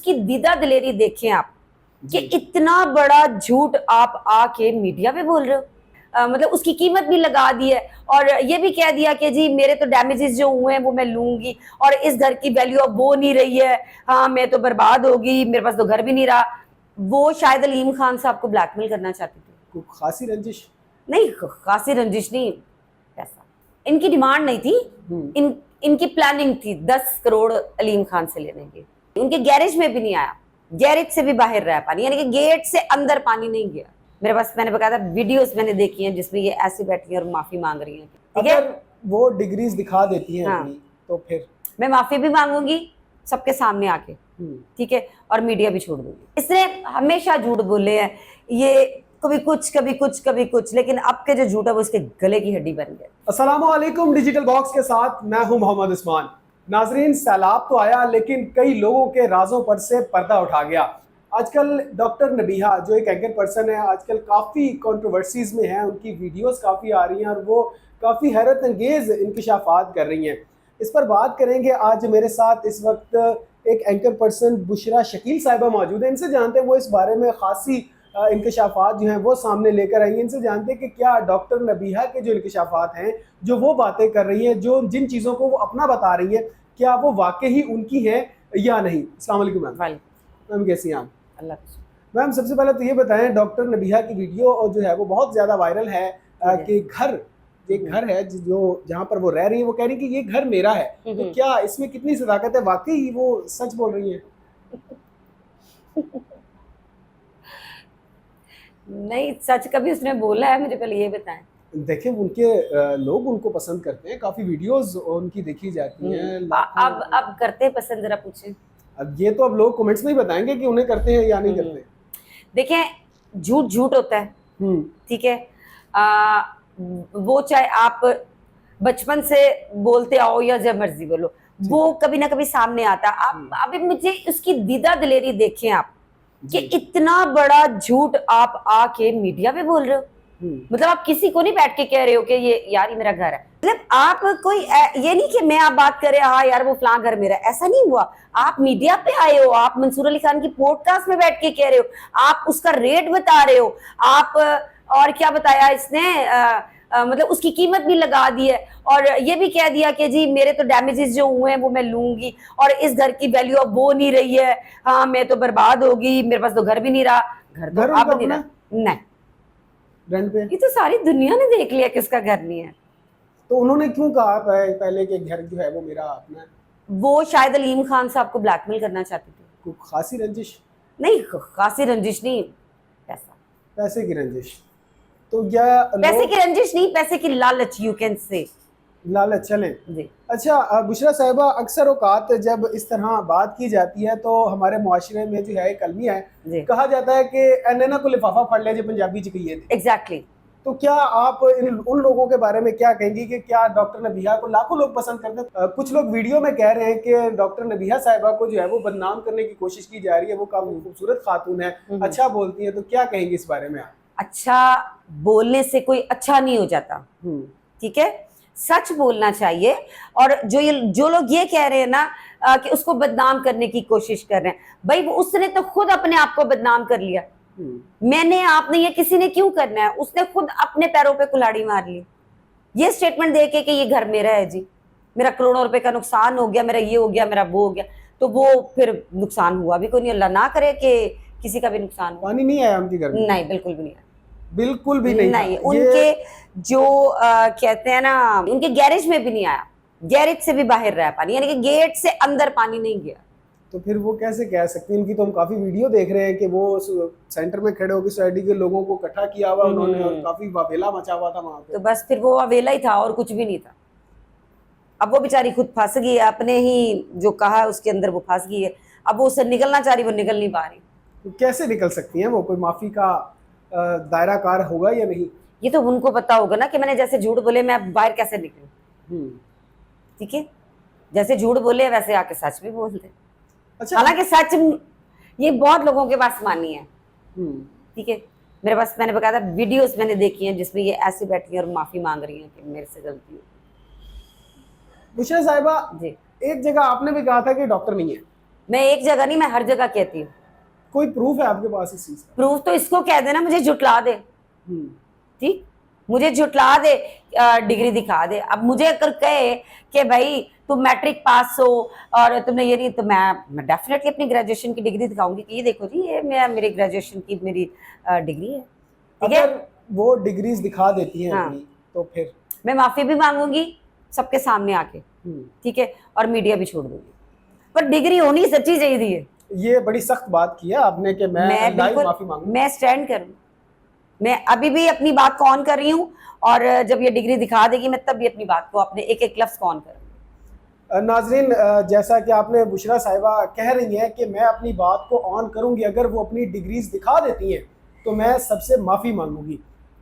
उसकी दीदा दिलेरी देखें आप कि इतना बड़ा झूठ आप आके मीडिया पे बोल रहे हो। मतलब उसकी कीमत भी लगा दी है और ये भी कह दिया कि जी मेरे तो डैमेजेस जो हुए हैं वो मैं लूंगी और इस घर की वैल्यू अब वो नहीं रही है, हाँ मैं तो बर्बाद होगी, मेरे पास तो घर भी नहीं रहा। वो शायद अलीम खान साहब को ब्लैकमेल करना चाहती थी। कोई खासी रंजिश नहीं, खासी रंजिश नहीं, पैसा इनकी डिमांड नहीं थी, इनकी प्लानिंग थी 10 करोड़ अलीम खान से लेने की। उनके गैरेज में भी नहीं आया, गैरेज से भी बाहर रहा पानी, यानी कि गेट से अंदर पानी नहीं गया। मेरे पास, मैंने बकायदा वीडियोस मैंने देखी हैं जिसमें ये ऐसे बैठी हैं और माफी मांग रही हैं। ठीक है, अगर वो डिग्रीज दिखा देती हैं अपनी, तो फिर मैं माफी भी मांगूंगी सबके सामने आके, ठीक है, और मीडिया भी छोड़ दूंगी। इसने हमेशा झूठ बोले हैं, ये कभी कुछ कभी कुछ कभी कुछ, लेकिन अब के जो झूठ है वो इसके गले की हड्डी बन गया। अस्सलाम वालेकुम, डिजिटल बॉक्स के साथ मैं हूं मोहम्मद उस्मान। नाजरीन, सैलाब तो आया लेकिन कई लोगों के राजों पर से पर्दा उठा गया। आजकल डॉक्टर नबीहा जो एक एंकर पर्सन है, आजकल काफ़ी कंट्रोवर्सीज में है, उनकी वीडियोस काफ़ी आ रही हैं और वो काफ़ी हैरत अंगेज इंकशाफात कर रही हैं। इस पर बात करेंगे। आज मेरे साथ इस वक्त एक एंकर पर्सन बुशरा शकील साहिबा मौजूद है। इनसे जानते हैं वो इस बारे में खासी इंकशाफात जो हैं वो सामने लेकर आई हैं। इनसे जानते हैं कि क्या डॉक्टर नबीहा के जो इंकशाफात हैं, जो वो बातें कर रही हैं, जो जिन चीज़ों को वो अपना बता रही हैं, क्या वो वाकई ही उनकी हैं या नहीं। अस्सलाम वालेकुम मैम। मैम कैसी हैं आप? अल्लाह। मैम सबसे पहले तो ये बताएं, डॉक्टर नबीहा की वीडियो जो है वो बहुत ज़्यादा वायरल है कि एक घर है जो जहाँ पर वो रह रही है, वो कह रही है कि ये घर मेरा है। तो क्या इसमें कितनी सदाकत है? वाकई वो सच बोल रही है? नहीं, सच कभी उसने बोला है? मुझे पहले ये बताएं। देखिए, उनके लोग उनको पसंद करते हैं, काफ़ी वीडियोस उनकी देखी जाती हैं। अब करते हैं पसंद, जरा पूछें। अब ये तो अब लोग कमेंट्स में ही बताएंगे कि उन्हें करते हैं या नहीं करते। देखें, झूठ झूठ होता है, ठीक है। वो चाहे आप बचपन से बोलते आओ या जब मर्जी बोलो, वो कभी ना कभी सामने आता। आप अभी मुझे उसकी दीदा दिलेरी देखें आप कि इतना बड़ा झूठ आप आके मीडिया पे बोल रहे हो। मतलब आप किसी को नहीं बैठ के कह रहे हो कि ये यार ये मेरा घर है। मतलब आप कोई ये नहीं कि मैं आप बात कर रहे हाँ यार वो फलां घर मेरा, ऐसा नहीं हुआ। आप मीडिया पे आए हो, आप मंसूर अली खान की पॉडकास्ट में बैठ के कह रहे हो, आप उसका रेट बता रहे हो, आप और क्या बताया इसने, मतलब उसकी कीमत भी लगा दी है और ये भी कह दिया कि जी मेरे तो डैमेजेस जो हुए हैं वो मैं लूंगी और इस घर की वैल्यू अब वो नहीं रही है, हाँ मैं तो बर्बाद होगी, मेरे पास तो घर भी नहीं रहा। घर तो अब नहीं रहा, नहीं रेंट पे। ये तो सारी दुनिया ने देख लिया किसका घर नहीं है। तो उन्होंने क्यों कहा पहले कि घर जो है वो मेरा अपना है? वो शायद अलीम खान साहब को ब्लैकमेल करना चाहती थी। कोई खासी रंजिश? नहीं, खासी रंजिश नहीं, पैसे की रंजिश। तो क्या पैसे की रंजिश नहीं, पैसे की लालच, यू कैन से लालच। चलें जी। अच्छा बुशरा साहिबा, अक्सर औकात जब इस तरह बात की जाती है तो हमारे मुआशरे में जो है एक अलमिया है, कहा जाता है कि एनना को लिफाफा फड़ ले जो पंजाबी च कही है। एग्जैक्टली। तो क्या आप उन लोगों के बारे में क्या कहेंगी कि क्या डॉक्टर नबीहा को लाखों लोग पसंद करते हैं? कुछ लोग वीडियो में कह रहे हैं कि डॉक्टर नबीहा साहिबा को जो है वो बदनाम करने की कोशिश की जा रही है, वो काफी खूबसूरत खातून है, अच्छा बोलती है। तो क्या कहेंगे इस बारे में आप? अच्छा बोलने से कोई अच्छा नहीं हो जाता, ठीक है, सच बोलना चाहिए। और जो लोग ये कह रहे हैं ना कि उसको बदनाम करने की कोशिश कर रहे हैं, भाई वो उसने तो खुद अपने आप को बदनाम कर लिया। मैंने, आपने, ये किसी ने क्यों करना है? उसने खुद अपने पैरों पे कुल्हाड़ी मार ली। ये स्टेटमेंट दे के कि ये घर मेरा है जी, मेरा करोड़ों रुपए का नुकसान हो गया, मेरा ये हो गया, मेरा वो हो गया, तो वो फिर नुकसान हुआ भी कोई नहीं, अल्लाह ना करे कि किसी का भी नुकसान हो। पानी नहीं आया उनके घर में? नहीं, बिल्कुल भी नहीं आया, बिल्कुल भी नहीं। उनके जो कहते हैं ना, उनके गैरेज में भी नहीं आया, गैरेज से भी बाहर रहा पानी, यानी कि गेट से अंदर पानी नहीं गया। तो फिर वो कैसे कह सकते हैं? इनकी तो हम काफी वीडियो देख रहे हैं कि वो सेंटर में खड़े होकर सोसाइटी के लोगों को इकट्ठा किया हुआ उन्होंने और काफी वावेला मचा हुआ था वहां पे। तो बस फिर वो वावेला ही था और कुछ भी नहीं था। अब वो बेचारी खुद फंस गई है, अपने ही जो कहा उसके अंदर वो फंस गई है। अब वो उससे निकलना चाह रही, वो निकल नहीं पा रही। तो कैसे निकल सकती हैं वो? कोई माफी का दायरा कार होगा या नहीं? ये तो उनको पता होगा ना कि मैंने जैसे झूठ बोले मैं बाहर कैसे निकलूं। ठीक है, जैसे झूठ बोले वैसे आके सच भी बोल दे। अच्छा, हालांकि सच ये बहुत लोगों के पास मानी है, ठीक है। मेरे पास, मैंने बकायदा वीडियोस मैंने देखी हैं जिसमें ये ऐसी बैठी हैं और माफी मांग रही हैं कि मेरे से गलती हुई। बुशरा साहिबा जी, एक जगह आपने भी कहा था कि डॉक्टर नहीं है। मैं एक जगह नहीं, मैं हर जगह कहती हूँ। कोई प्रूफ है आपके पास इस चीज का? प्रूफ तो इसको कह देना, मुझे झुटला दे, हम्म, ठीक, मुझे झुटला दे, डिग्री दिखा दे। अब मुझे अगर कहे कि भाई तुम मैट्रिक पास हो और तुमने ये नहीं, तो मैं डेफिनेटली अपनी ग्रेजुएशन की डिग्री दिखाऊंगी कि ये देखो जी, ये मेरी ग्रेजुएशन की मेरी डिग्री है, ठीक है। अगर वो डिग्रीज दिखा देती हैं हाँ। अपनी, तो फिर मैं माफी भी मांगूंगी सबके सामने आके, हम्म, ठीक है, और मीडिया भी छोड़ दूंगी, पर डिग्री होनी सच्ची चाहिए थी। ये बड़ी सख्त बात की है आपने कि मैं लाइव बिल्कुल, माफी मांगू। मैं स्टैंड करूँ, मैं अभी भी अपनी बात को ऑन कर रही हूँ, और जब ये डिग्री दिखा देगी मैं तब भी अपनी बात को अपने एक एक लफ्ज को ऑन करूँ। नाजरीन, जैसा कि आपने बुशरा साहिबा कह रही हैं कि मैं अपनी बात को ऑन करूंगी, अगर वो अपनी डिग्रीज दिखा देती हैं तो मैं सबसे माफ़ी मांगूंगी।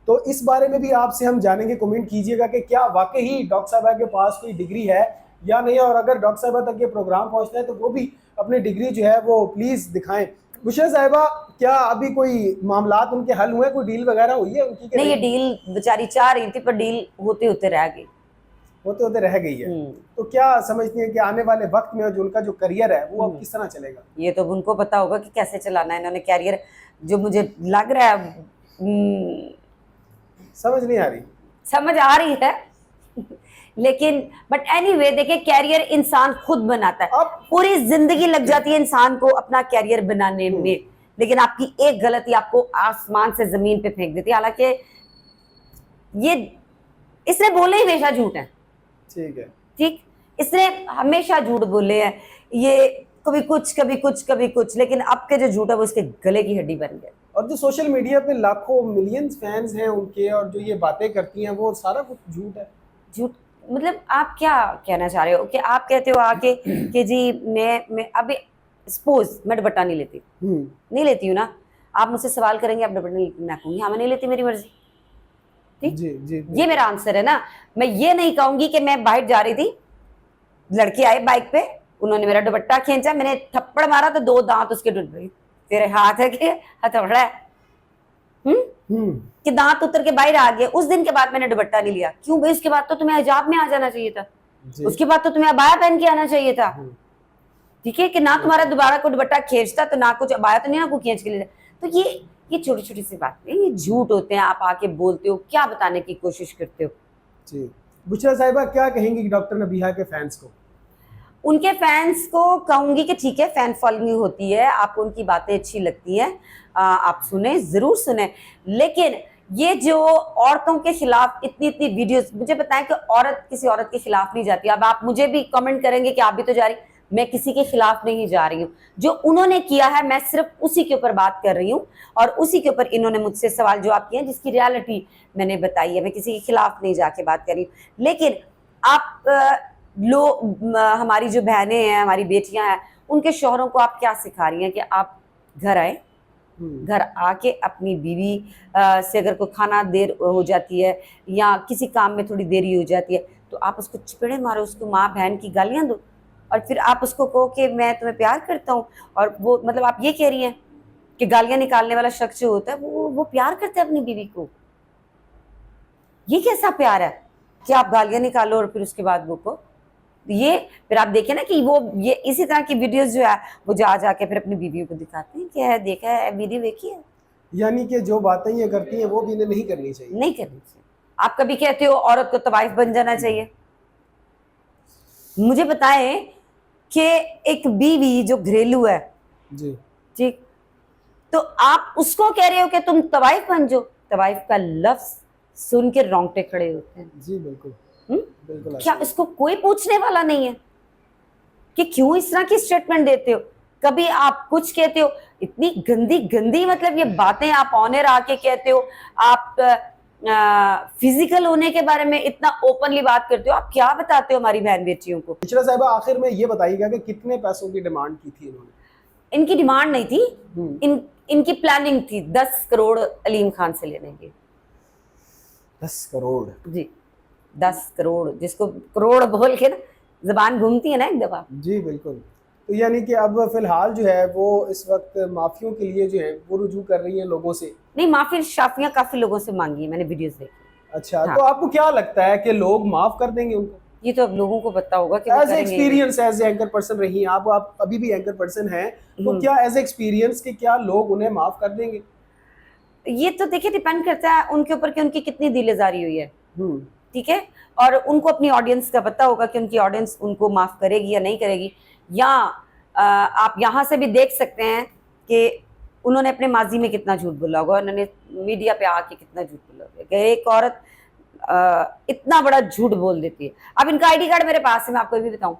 तो इस बारे में भी आपसे हम जानेंगे, कमेंट कीजिएगा कि क्या वाकई ही डॉक्टर साहिबा के पास कोई डिग्री है या नहीं, और अगर डॉक्टर साहिबा तक ये प्रोग्राम पहुंचना है तो वो भी अपनी डिग्री जो है वो प्लीज़ दिखाएं। बुशरा साहिबा, क्या अभी कोई मामलात उनके हल हुए, कोई डील वगैरह हुई है उनकी? नहीं, ये डील बेचारी चाह रही थी पर डील होते होते रह गई, होते होते रह गई है। तो क्या समझती हैं कि आने वाले वक्त में जो उनका जो करियर है वो अब किस तरह चलेगा? ये तो उनको पता होगा कि कैसे चलाना है इन्होंने कैरियर। जो मुझे लग रहा है, समझ नहीं आ रही। समझ आ रही है लेकिन बट एनीवे, देखिए कैरियर इंसान खुद बनाता है। अब पूरी जिंदगी लग जाती है इंसान को अपना कैरियर बनाने में, लेकिन आपकी एक गलती आपको आसमान से जमीन पे फेंक देती है। हालांकि ये इसने बोले ही हमेशा झूठ है, ठीक है, ठीक, इसने हमेशा झूठ बोले हैं, ये कभी कुछ कभी कुछ कभी कुछ, लेकिन अब के जो झूठ है वो उसके गले की हड्डी बन गया। और जो सोशल मीडिया पे लाखों मिलियंस फैंस हैं उनके, और जो ये बातें करती हैं वो सारा कुछ झूठ है। झूठ मतलब आप क्या कहना चाह रहे हो कि आप कहते हो आके कि जी मैं अभी सपोज मैं दुपट्टा नहीं लेती, नहीं लेती हूँ ना, आप मुझसे सवाल करेंगे आप दुपट्टा नहीं लेती, मैं कहूँगी हाँ मैं नहीं लेती, मेरी मर्जी, ठीक, जी जी, ये मेरा आंसर है ना। मैं ये नहीं कहूंगी कि मैं बाइक जा रही थी, लड़के आए बाइक पे, उन्होंने मेरा दुपट्टा खींचा, मैंने थप्पड़ मारा तो 2 दांत उसके टूट गए। तेरे हाथ है कि हथौड़ा है, कि दांत उतर के बाहर आ गए। उस दिन के बाद मैंने दुपट्टा नहीं लिया। क्यों भाई? उसके बाद तो तुम्हें हिजाब में आ जाना चाहिए था, उसके बाद तो तुम्हें अबाया पहन के आना चाहिए था, ठीक है, कि ना तुम्हारा दोबारा को दुपट्टा खींचता तो ना कुछ अबाया तो नहीं ना को खींच के ले। तो ये छोटी छोटी सी बात नहीं, ये झूठ होते हैं। आप आके बोलते हो, क्या बताने की कोशिश करते हो। जी, बुशरा साहिबा क्या कहेंगी डॉक्टर नबीहा के फैंस को? उनके फैंस को कहूंगी कि ठीक है, फैन फॉलोइंग होती है, आपको उनकी बातें अच्छी लगती हैं, आप सुने, जरूर सुने, लेकिन ये जो औरतों के खिलाफ इतनी इतनी वीडियोस, मुझे बताएं कि औरत किसी औरत के खिलाफ नहीं जाती। अब आप मुझे भी कमेंट करेंगे कि आप भी तो जा रही, मैं किसी के खिलाफ नहीं जा रही हूँ। जो उन्होंने किया है मैं सिर्फ उसी के ऊपर बात कर रही हूँ, और उसी के ऊपर इन्होंने मुझसे सवाल जवाब किए हैं, जिसकी रियलिटी मैंने बताई है। मैं किसी के खिलाफ नहीं जाके बात कर रही हूँ। लेकिन आप हमारी जो बहनें हैं, हमारी बेटियां हैं, उनके शौहरों को आप क्या सिखा रही हैं कि आप घर आए, घर आके अपनी बीवी से अगर कोई खाना देर हो जाती है या किसी काम में थोड़ी देरी हो जाती है तो आप उसको चपेड़े मारो, उसको माँ बहन की गालियां दो, और फिर आप उसको कहो कि मैं तुम्हें प्यार करता हूँ। और वो मतलब आप ये कह रही हैं कि गालियां निकालने वाला शख्स जो होता है वो प्यार करता है अपनी बीवी को। ये कैसा प्यार है कि आप गालियां निकालो और फिर उसके बाद वो को ये, फिर आप देखें ना कि वो ये इसी तरह की वीडियोस जो है वो जा जाके फिर अपनी बीवियों को दिखाते हैं कि है देखा है, वीडियो देखी है। यानी कि जो बातें ये करती हैं वो भी इन्हें नहीं करनी चाहिए। नहीं करनी चाहिए। आप कभी कहते हो औरत को तवाइफ बन जाना चाहिए? मुझे बताएं कि एक बीवी जो घरेलू है जी, ठीक, तो आप उसको कह रहे हो कि तुम तवाइफ बन जाओ। तवाइफ का लफ्ज सुन के रोंगटे खड़े होते हैं। जी बिल्कुल, बिल्कुल। क्या इसको कोई पूछने वाला नहीं है कि क्यों इस तरह की स्टेटमेंट देते हो? कभी आप कुछ कहते हो, इतनी गंदी गंदी मतलब ये बातें आप ऑनर आके कहते हो। आप फिजिकल होने के बारे में इतना ओपनली बात करते हो। आप क्या बताते हो हमारी बहन बेटियों को? बुशरा साहिबा, आखिर में ये बताइएगा कि कितने पैसों की डिमांड की थी इन्होंने? इनकी डिमांड नहीं थी, इनकी प्लानिंग थी 10 करोड़ अलीम खान से लेने की। 10 करोड़? जी, 10 करोड़, जिसको करोड़ बोल के ना जबान घूमती है ना एक दफा। जी बिल्कुल। तो यानी कि अब फिलहाल जो है वो इस वक्त माफियों के लिए जो है वो रुजू कर रही है लोगों से। नहीं, माफी शाफियां काफी लोगों से मांगी है, मैंने वीडियोस देखी। अच्छा, हाँ। तो आपको क्या लगता है कि लोग माफ कर देंगे उनको? ये तो अब लोगों को पता होगा कि वो एज करेंगे। एक्सपीरियंस, एज एंकर पर्सन रही आप अभी भी एंकर पर्सन हैं, तो क्या एज एक्सपीरियंस के क्या लोग उन्हें माफ कर देंगे? ये तो देखिए डिपेंड करता है उनके ऊपर कि उनकी कितनी दिलेजारी हुई है, हम्म, ठीक है। और उनको अपनी ऑडियंस का पता होगा कि उनकी ऑडियंस उनको माफ करेगी या नहीं करेगी। या आप यहाँ से भी देख सकते हैं कि उन्होंने अपने माजी में कितना झूठ बोला होगा, उन्होंने मीडिया पे आके कितना झूठ बोला होगा कि एक औरत इतना बड़ा झूठ बोल देती है। अब इनका आईडी कार्ड मेरे पास है, मैं आपको ये भी बताऊं।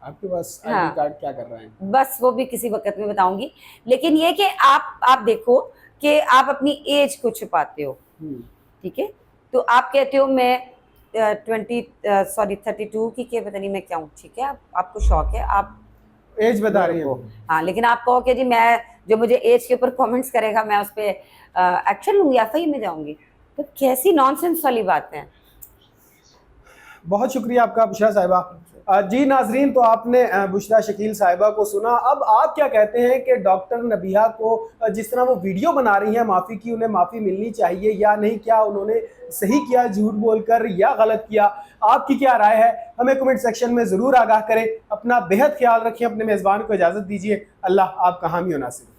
आपके पास हाँ। आईडी कार्ड क्या कर रहा है? बस वो भी किसी वक्त में बताऊंगी। लेकिन ये कि आप देखो कि आप अपनी एज को छुपाते हो, ठीक है। तो आप कहते हो मैं 32 की पता नहीं मैं क्या हूँ, ठीक है। आपको शौक है, आप एज बता रही को, है। हाँ। लेकिन आप कहो कि जी मैं जो मुझे एज के ऊपर कमेंट्स करेगा मैं उस पर एक्शन लूंगी, एफआईआर में जाऊंगी, तो कैसी नॉनसेंस वाली बात है। बहुत शुक्रिया आपका बुशरा साहिबा। जी नाजरीन, तो आपने बुशरा शकील साहिबा को सुना। अब आप क्या कहते हैं कि डॉक्टर नबीहा को जिस तरह वो वीडियो बना रही हैं माफ़ी की, उन्हें माफ़ी मिलनी चाहिए या नहीं? क्या उन्होंने सही किया झूठ बोलकर या गलत किया? आपकी क्या राय है? हमें कमेंट सेक्शन में ज़रूर आगाह करें। अपना बेहद ख्याल रखें, अपने मेज़बान को इजाज़त दीजिए। अल्लाह आपका हामी और नासिर।